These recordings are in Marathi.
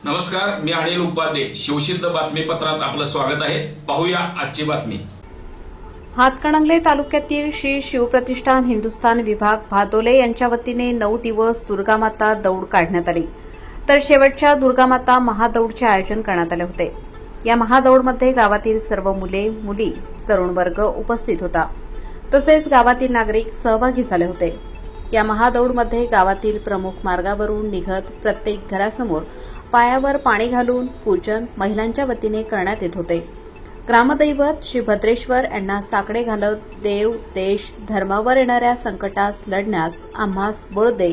नमस्कार, मी अनिल उपाध्ये. शिवसिद्ध बातमीपत्रात आपलं स्वागत आहे. पाहूया आजची बातमी. हातकणंगले तालुक्यातील श्री शिवप्रतिष्ठान हिंदुस्थान विभाग भादोले यांच्या वतीने 9 दिवस दुर्गामाता दौड काढण्यात आली. तर शेवटच्या दुर्गामाता महादौडचे आयोजन करण्यात आले होते. या महादौडमध्ये गावातील सर्व मुले, मुली, तरुण वर्ग उपस्थित होता. तसेच गावातील नागरिक सहभागी झाले होते. या महादौडमध्ये गावातील प्रमुख मार्गावरून निघत प्रत्येक घरासमोर पायावर पाणी घालून पूजन महिलांच्या वतीने करण्यात येत होते. ग्रामदैवत श्री भद्रेश्वर यांना साकडे घालत देव, देश, धर्मावर येणाऱ्या संकटास लढण्यास आम्हास बळ दे,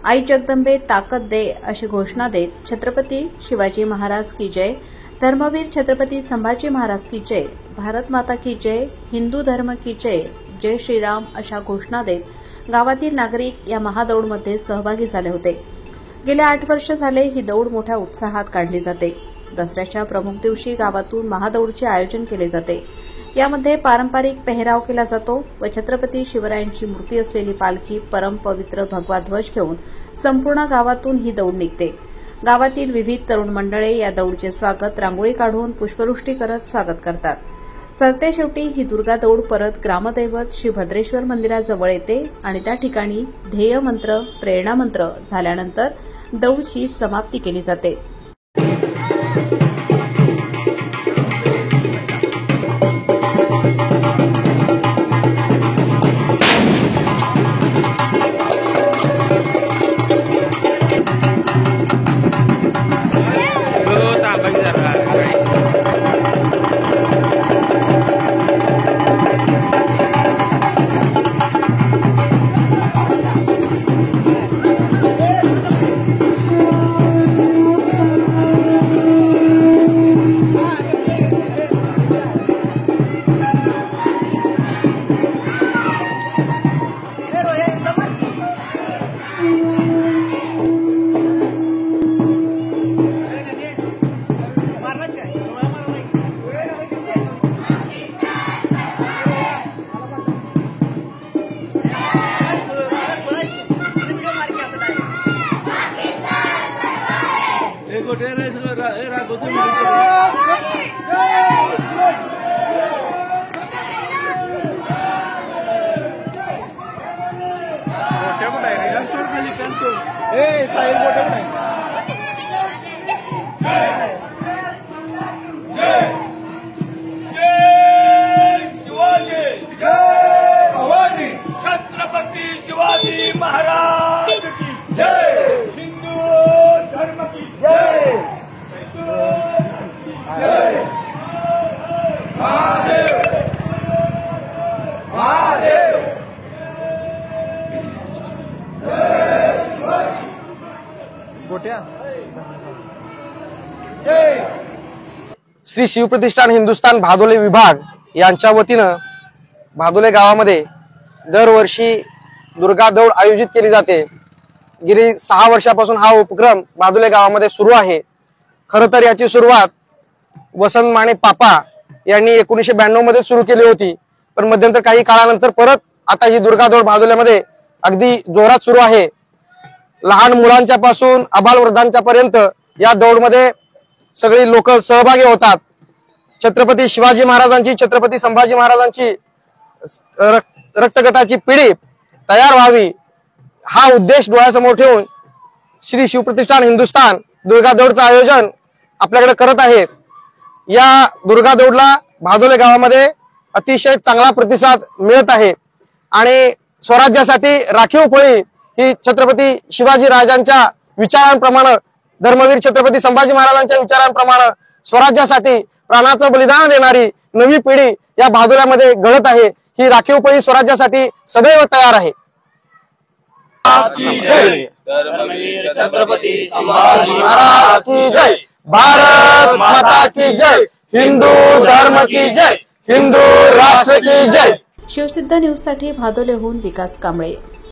आई जगदंबे ताकद दे अशी घोषणा देत छत्रपती शिवाजी महाराज की जय, धर्मवीर छत्रपती संभाजी महाराज की जय, भारत माता की जय, हिंदू धर्म की जय, जय श्रीराम अशा घोषणा देत गावातील नागरिक या महादौडमध्ये सहभागी झाले होते. गेल्या 8 वर्ष झाले ही दौड मोठ्या उत्साहात काढली जाते. दसऱ्याच्या प्रमुख दिवशी गावातून महादौडचे आयोजन केले जाते. यामध्ये पारंपरिक पेहराव केला जातो व छत्रपती शिवरायांची मूर्ती असलेली पालखी परमपवित्र भगवा ध्वज घेऊन संपूर्ण गावातून ही दौड निघते. गावातील विविध तरुण मंडळे या दौडचे स्वागत रांगोळी काढून पुष्पवृष्टी करत स्वागत करतात. सरते शेवटी ही दुर्गा दौड परत ग्रामदैवत श्री भद्रेश्वर मंदिराजवळ येते आणि त्या ठिकाणी ध्येय मंत्र, प्रेरणा मंत्र झाल्यानंतर दौडची समाप्ती केली जाते. छत्रपती शिवाजी महाराज की जय, हिंदू धर्म की जय, जय महादेव, महादेव, गोट्या जय. श्री शिवप्रतिष्ठान हिंदुस्थान भादोले विभाग यांच्या वतीनं भादोले गावामध्ये दरवर्षी दुर्गा दौड आयोजित केली जाते. गेली 6 वर्षापासून हा उपक्रम भादोले गावामध्ये सुरू आहे. खरं तर याची सुरुवात वसंत माने पापा यांनी 1992 मध्ये सुरू केली होती, पण मध्यंतर काही काळानंतर परत आता ही दुर्गा दौड भादोल्यामध्ये अगदी जोरात सुरू आहे. लहान मुलांच्या पासून अबालवृद्धांच्या पर्यंत या दौडमध्ये सगळी लोक सहभागी होतात. छत्रपती शिवाजी महाराजांची, छत्रपती संभाजी महाराजांची रक्तगटाची पिढी तयार व्हावी हा उद्देश डोळ्यासमोर ठेवून श्री शिवप्रतिष्ठान हिंदुस्थान दुर्गा दौडचं आयोजन आपल्याकडे करत आहे. या दुर्गा दौडला भादोले गावामध्ये अतिशय चांगला प्रतिसाद मिळत आहे आणि स्वराज्यासाठी राखीव फळी ही छत्रपती शिवाजी राजांच्या विचारांप्रमाणे, धर्मवीर छत्रपती संभाजी महाराजांच्या विचारांप्रमाणे स्वराज्यासाठी प्राणाचं बलिदान देणारी नवी पिढी या भादोल्यामध्ये घडत आहे. ही राखीव फळी स्वराज्यासाठी सदैव तयार आहे. धर्मवीर छत्रपती संभाजी महाराज की जय, भारत माता की जय, हिंदू धर्म की जय, हिंदू राष्ट्र की जय. शिवसिद्ध न्यूजसाठी भादोलेहून विकास कांबळे.